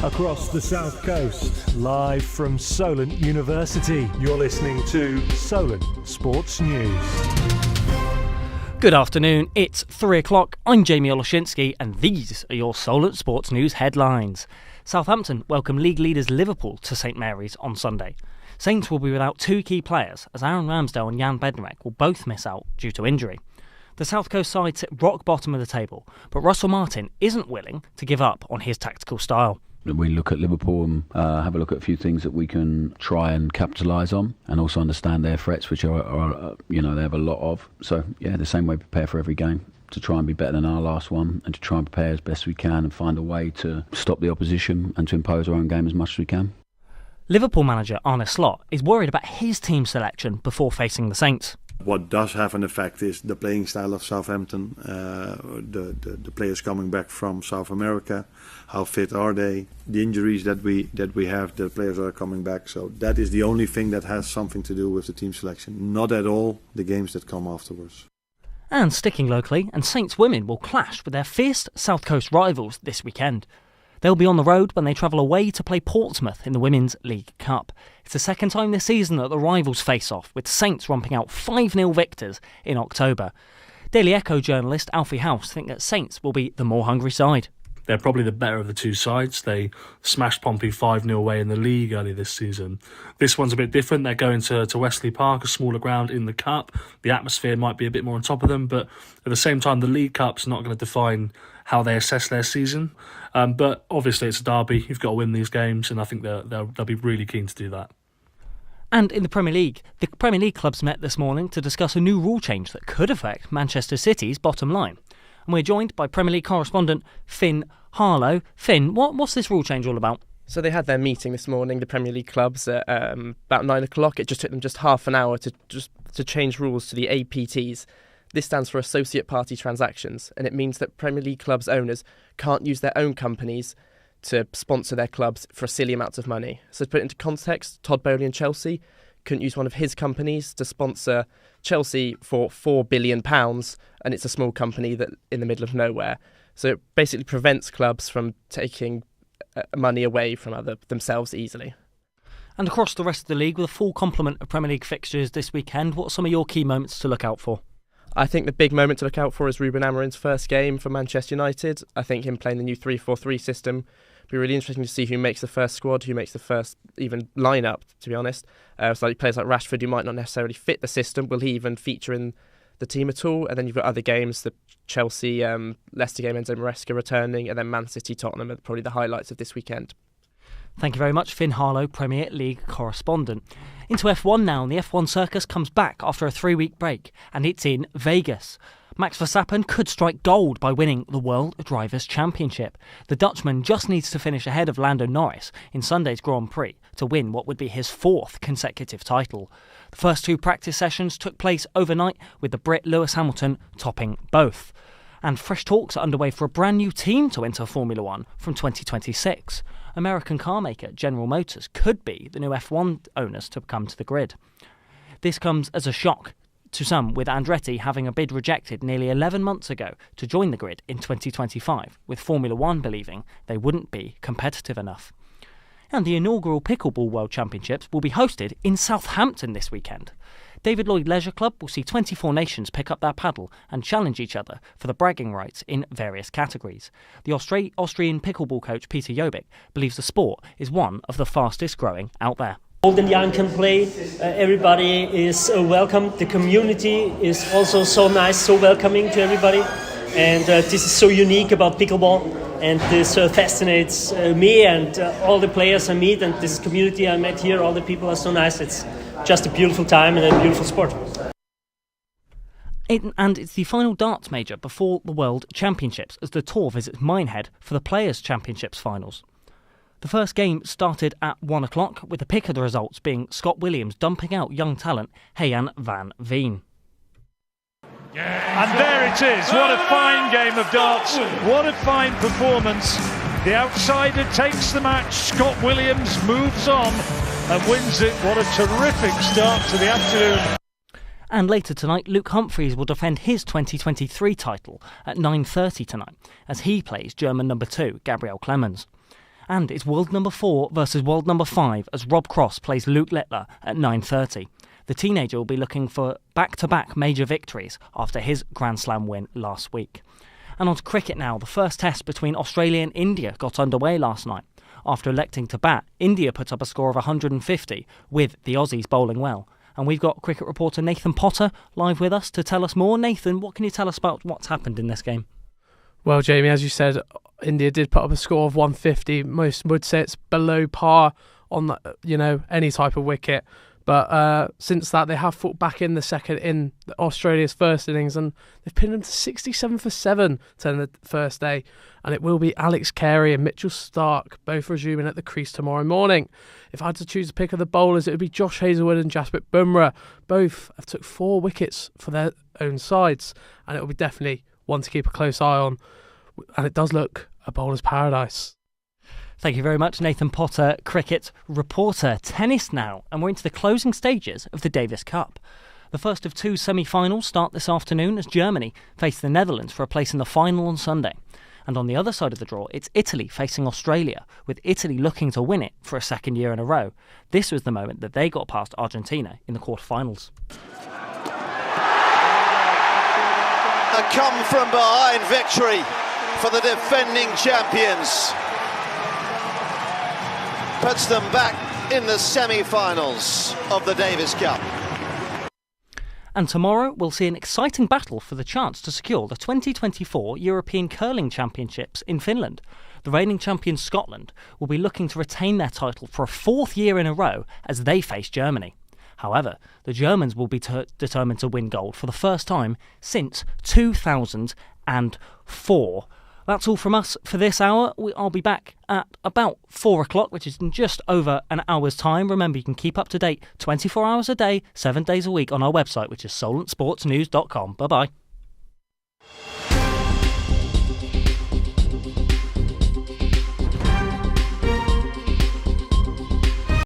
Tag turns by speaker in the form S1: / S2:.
S1: across the South Coast, live from Solent University. You're listening to Solent Sports News.
S2: Good afternoon, it's 3 o'clock. I'm Jamie Oloshinsky and these are your Solent Sports News headlines. Southampton welcome league leaders Liverpool to St Mary's on Sunday. Saints will be without two key players as Aaron Ramsdale and Jan Bednarek will both miss out due to injury. The South Coast side sit rock bottom of the table, but Russell Martin isn't willing to give up on his tactical style.
S3: We look at Liverpool and have a look at a few things that we can try and capitalise on, and also understand their threats, which are they have a lot of. So the same way we prepare for every game, to try and be better than our last one, and to try and prepare as best we can and find a way to stop the opposition and to impose our own game as much as we can.
S2: Liverpool manager Arne Slot is worried about his team selection before facing the Saints.
S4: What does have an effect is the playing style of Southampton, the players coming back from South America, how fit are they, the injuries that we have, the players are coming back. So that is the only thing that has something to do with the team selection, not at all the games that come afterwards.
S2: And sticking locally, and Saints women will clash with their fierce South Coast rivals this weekend. They'll be on the road when they travel away to play Portsmouth in the Women's League Cup. It's the second time this season that the rivals face off, with Saints romping out 5-0 victors in October. Daily Echo journalist Alfie House think that Saints will be the more hungry side.
S5: They're probably the better of the two sides. They smashed Pompey 5-0 away in the league early this season. This one's a bit different. They're going to Wesley Park, a smaller ground in the Cup. The atmosphere might be a bit more on top of them, but at the same time, the League Cup's not going to define how they assess their season. But obviously, it's a derby. You've got to win these games, and I think they'll be really keen to do that.
S2: And in the Premier League clubs met this morning to discuss a new rule change that could affect Manchester City's bottom line. And we're joined by Premier League correspondent Finn Harlow. Finn, what's this rule change all about?
S6: So they had their meeting this morning, the Premier League clubs, at about 9 o'clock. It just took them just half an hour to change rules to the APTs. This stands for Associate Party Transactions, and it means that Premier League clubs' owners can't use their own companies to sponsor their clubs for silly amounts of money. So to put it into context, Todd Boehly and Chelsea couldn't use one of his companies to sponsor Chelsea for £4 billion, and it's a small company that in the middle of nowhere. So it basically prevents clubs from taking money away from themselves easily.
S2: And across the rest of the league, with a full complement of Premier League fixtures this weekend, what are some of your key moments to look out for?
S6: I think the big moment to look out for is Ruben Amorim's first game for Manchester United. I think him playing the new 3-4-3 system will be really interesting to see who makes the first squad, who makes the first even lineup, to be honest. So players like Rashford, who might not necessarily fit the system, will he even feature in the team at all? And then you've got other games, the Chelsea, Leicester game, Enzo Maresca returning, and then Man City, Tottenham are probably the highlights of this weekend.
S2: Thank you very much, Finn Harlow, Premier League correspondent. Into F1 now, and the F1 circus comes back after a 3-week break, and it's in Vegas. Max Verstappen could strike gold by winning the World Drivers' Championship. The Dutchman just needs to finish ahead of Lando Norris in Sunday's Grand Prix to win what would be his 4th consecutive title. The first 2 practice sessions took place overnight, with the Brit Lewis Hamilton topping both. And fresh talks are underway for a brand new team to enter Formula One from 2026. American car maker General Motors could be the new F1 owners to come to the grid. This comes as a shock to some, with Andretti having a bid rejected nearly 11 months ago to join the grid in 2025, with Formula One believing they wouldn't be competitive enough. And the inaugural Pickleball World Championships will be hosted in Southampton this weekend. David Lloyd Leisure Club will see 24 nations pick up their paddle and challenge each other for the bragging rights in various categories. The Austrian pickleball coach Peter Jobic believes the sport is one of the fastest growing out there.
S7: Old and young can play, everybody is welcome, the community is also so nice, so welcoming to everybody, and this is so unique about pickleball, and this fascinates me and all the players I meet, and this community I met here, all the people are so nice. It's just a beautiful time and a beautiful sport.
S2: And it's the final darts major before the World Championships as the Tour visits Minehead for the Players' Championships finals. The first game started at 1 o'clock, with the pick of the results being Scott Williams dumping out young talent Heian van Veen.
S1: And there it is. What a fine game of darts. What a fine performance. The outsider takes the match. Scott Williams moves on and wins it. What a terrific start to the afternoon.
S2: And later tonight, Luke Humphries will defend his 2023 title at 9:30 tonight as he plays German number 2, Gabriel Clemens. And it's world number 4 versus world number 5 as Rob Cross plays Luke Littler at 9:30. The teenager will be looking for back-to-back major victories after his Grand Slam win last week. And on to cricket now. The first test between Australia and India got underway last night. After electing to bat, India put up a score of 150, with the Aussies bowling well. And we've got cricket reporter Nathan Potter live with us to tell us more. Nathan, what can you tell us about what's happened in this game?
S8: Well, Jamie, as you said, India did put up a score of 150. Most would say it's below par on any type of wicket. But since that, they have fought back in the second in Australia's first innings, and they've pinned them to 67 for 7 to end the first day. And it will be Alex Carey and Mitchell Starc both resuming at the crease tomorrow morning. If I had to choose a pick of the bowlers, it would be Josh Hazlewood and Jasprit Bumrah. Both have took 4 wickets for their own sides, and it will be definitely one to keep a close eye on. And it does look a bowler's paradise.
S2: Thank you very much, Nathan Potter, cricket reporter. Tennis now, and we're into the closing stages of the Davis Cup. The first of 2 semi-finals start this afternoon as Germany face the Netherlands for a place in the final on Sunday. And on the other side of the draw, it's Italy facing Australia, with Italy looking to win it for a second year in a row. This was the moment that they got past Argentina in the quarterfinals.
S9: A come-from-behind victory for the defending champions. Puts them back in the semi-finals of the Davis Cup.
S2: And tomorrow we'll see an exciting battle for the chance to secure the 2024 European Curling Championships in Finland. The reigning champion Scotland will be looking to retain their title for a 4th year in a row as they face Germany. However, the Germans will be determined to win gold for the first time since 2004. That's all from us for this hour. I'll be back at about 4 o'clock, which is in just over an hour's time. Remember, you can keep up to date 24 hours a day, 7 days a week on our website, which is solentsportsnews.com. Bye-bye.